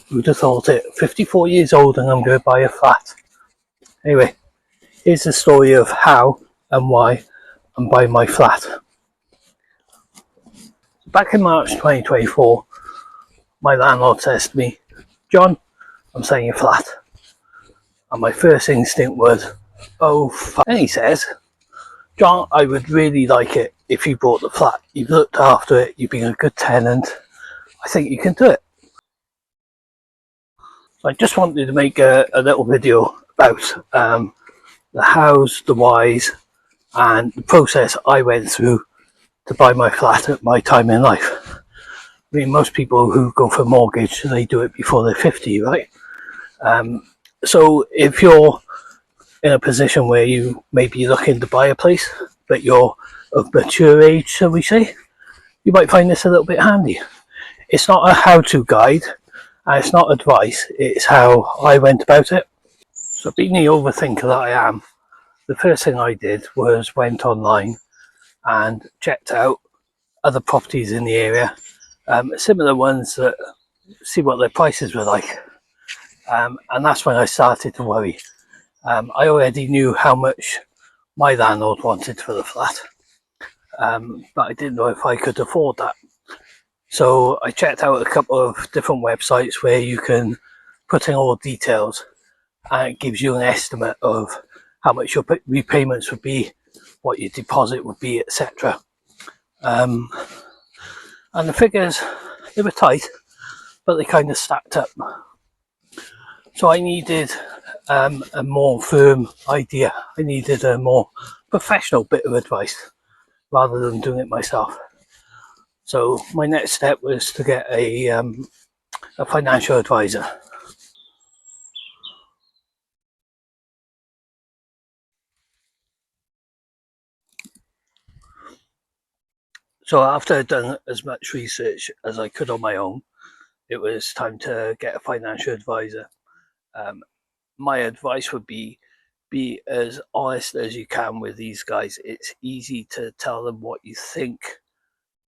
Who'd have thought it? 54 years old and I'm going to buy a flat. Anyway, here's the story of how and why I'm buying my flat. Back in March 2024, my landlord says to me, John, I'm selling your flat. And my first instinct was, oh fuck. And he says, John, I would really like it if you bought the flat. You've looked after it, you've been a good tenant. I think you can do it. So I just wanted to make a little video about the hows, the whys, and the process I went through to buy my flat at my time in life. I mean, most people who go for a mortgage, they do it before they're 50, right? So if you're in a position where you may be looking to buy a place, but you're of mature age, shall we say, you might find this a little bit handy. It's not a how-to guide, and it's not advice, it's how I went about it. So being the overthinker that I am, the first thing I did was went online and checked out other properties in the area, similar ones, that see what their prices were like. And that's when I started to worry. I already knew how much my landlord wanted for the flat, but I didn't know if I could afford that. So I checked out a couple of different websites where you can put in all the details and it gives you an estimate of how much your repayments would be, what your deposit would be, etc. And the figures, they were tight, but they kind of stacked up. So I needed a more firm idea. I needed a more professional bit of advice rather than doing it myself. So my next step was to get a financial advisor. So after I'd done as much research as I could on my own, it was time to get a financial advisor. My advice would be as honest as you can with these guys. It's easy to tell them what you think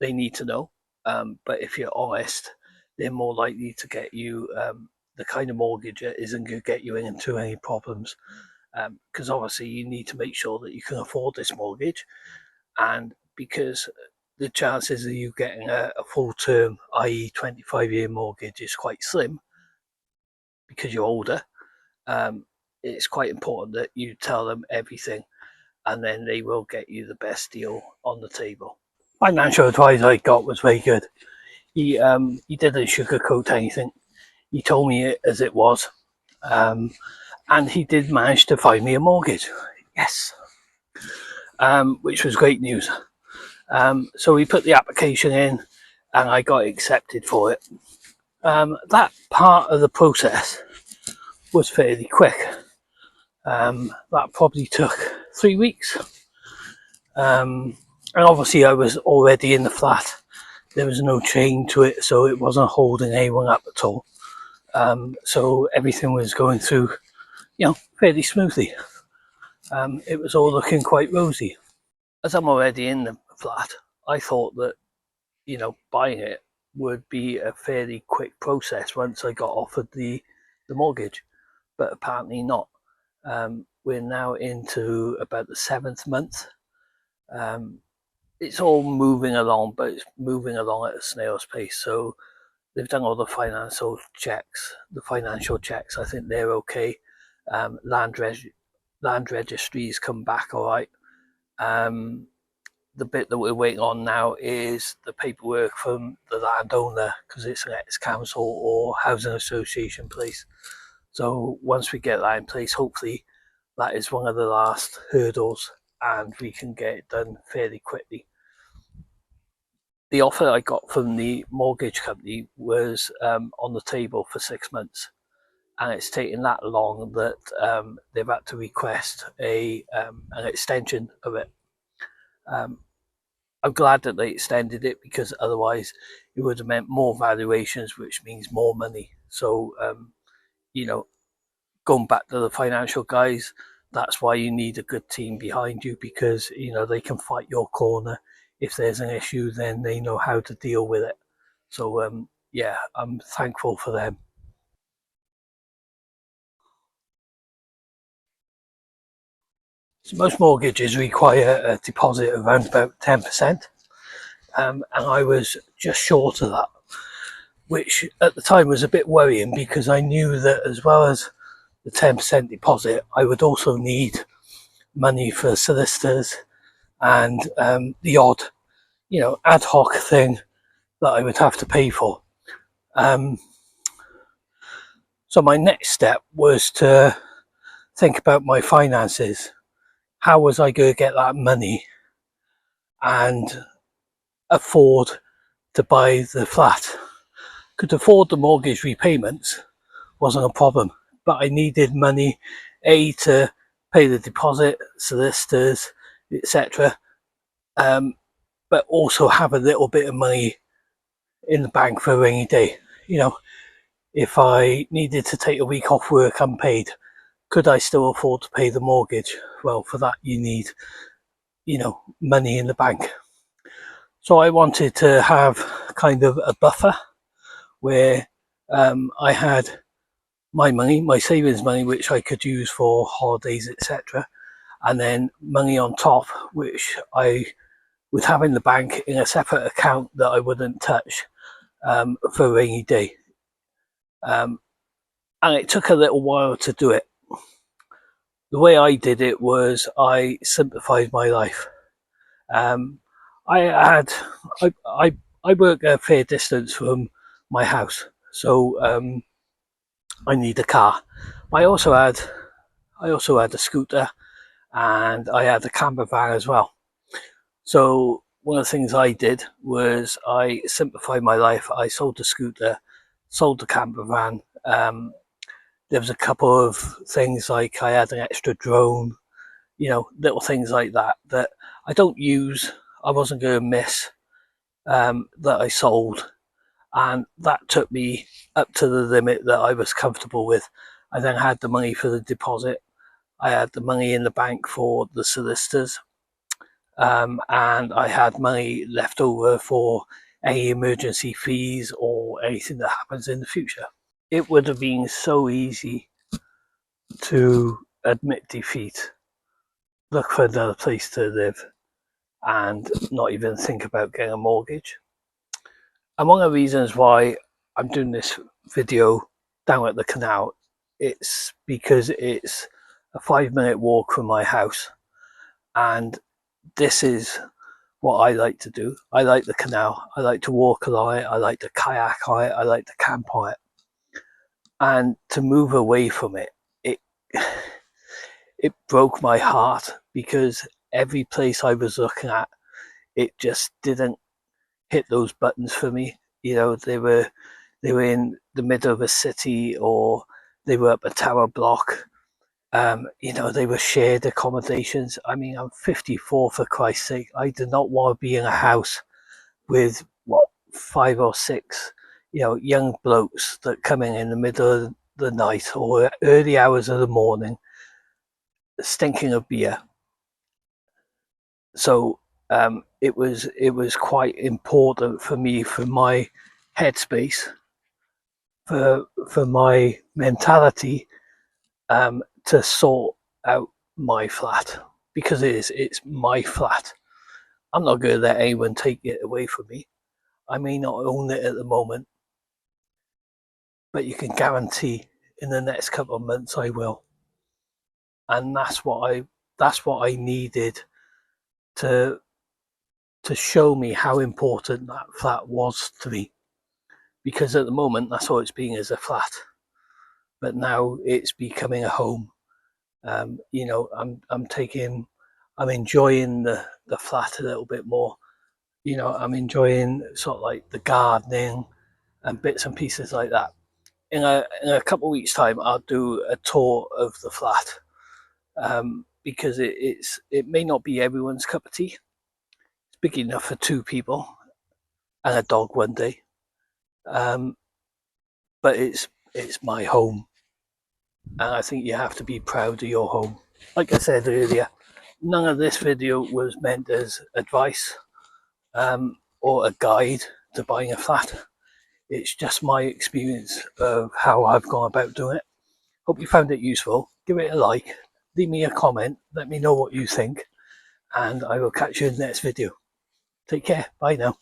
they need to know, but if you're honest, they're more likely to get you the kind of mortgage that isn't going to get you into any problems. Because obviously you need to make sure that you can afford this mortgage, and because the chances of you getting a full term, i.e. 25-year mortgage, is quite slim because you're older. It's quite important that you tell them everything, and then they will get you the best deal on the table. Financial advice I got was very good. He didn't sugarcoat anything. He told me it as it was, and he did manage to find me a mortgage. Yes, which was great news. So we put the application in, and I got accepted for it. That part of the process was fairly quick. That probably took 3 weeks. And obviously I was already in the flat. There was no chain to it, so it wasn't holding anyone up at all. So everything was going through, fairly smoothly. It was all looking quite rosy. As I'm already in the flat, I thought that, buying it would be a fairly quick process once I got offered the mortgage, but apparently not. We're now into about the 7th month. It's all moving along, but it's moving along at a snail's pace. So they've done all the financial checks. I think they're okay. Land registries come back all right. The bit that we're waiting on now is the paperwork from the landowner, because it's an ex-council or housing association place. So once we get that in place, hopefully that is one of the last hurdles and we can get it done fairly quickly. The offer I got from the mortgage company was on the table for 6 months, and it's taken that long that they've had to request an extension of it. I'm glad that they extended it, because otherwise it would have meant more valuations, which means more money. So, going back to the financial guys, that's why you need a good team behind you, because, they can fight your corner. If there's an issue, then they know how to deal with it. So, I'm thankful for them. So most mortgages require a deposit of around about 10%, and I was just short of that, which at the time was a bit worrying because I knew that as well as the 10% deposit, I would also need money for solicitors and the odd, ad hoc thing that I would have to pay for. So my next step was to think about my finances. How was I going to get that money and afford to buy the flat? Could afford the mortgage repayments, wasn't a problem, but I needed money, to pay the deposit, solicitors, etc., but also have a little bit of money in the bank for a rainy day. If I needed to take a week off work unpaid, could I still afford to pay the mortgage? Well, for that you need, money in the bank. So I wanted to have kind of a buffer where I had my money, my savings money, which I could use for holidays, etc., and then money on top, which I would have in the bank in a separate account that I wouldn't touch for a rainy day. And it took a little while to do it. The way I did it was I simplified my life. I had I work a fair distance from my house, so I need a car. I also had a scooter, and I had a camper van as well. So one of the things I did was I simplified my life. I sold the scooter, sold the camper van. There was a couple of things like I had an extra drone, little things like that that I don't use. I wasn't going to miss, that I sold, and that took me up to the limit that I was comfortable with. I then had the money for the deposit. I had the money in the bank for the solicitors, and I had money left over for any emergency fees or anything that happens in the future. It would have been so easy to admit defeat, look for another place to live, and not even think about getting a mortgage. And one of the reasons why I'm doing this video down at the canal, it's because it's a 5-minute walk from my house, and this is what I like to do. I like the canal. I like to walk along it. I like to kayak on it. I like to camp on it. And to move away from it, it it broke my heart because every place I was looking at, it just didn't hit those buttons for me. They were in the middle of a city, or they were up a tower block. They were shared accommodations. I mean, I'm 54, for Christ's sake. I do not want to be in a house with 5 or 6, young blokes that come in the middle of the night or early hours of the morning, stinking of beer. So it was quite important for me, for my headspace, for my mentality, to sort out my flat, because it's my flat. I'm not going to let anyone take it away from me. I may not own it at the moment, but you can guarantee in the next couple of months I will. And that's what I needed to show me how important that flat was to me, because at the moment that's all it's being, is a flat, but now it's becoming a home. I'm enjoying the flat a little bit more. I'm enjoying sort of like the gardening and bits and pieces like that. In a couple of weeks' time, I'll do a tour of the flat, because it may not be everyone's cup of tea. It's big enough for 2 people and a dog one day, but it's my home, and I think you have to be proud of your home. Like I said earlier, none of this video was meant as advice, or a guide to buying a flat. It's just my experience of how I've gone about doing it. Hope you found it useful. Give it a like, leave me a comment, let me know what you think, and I will catch you in the next video. Take care, bye now.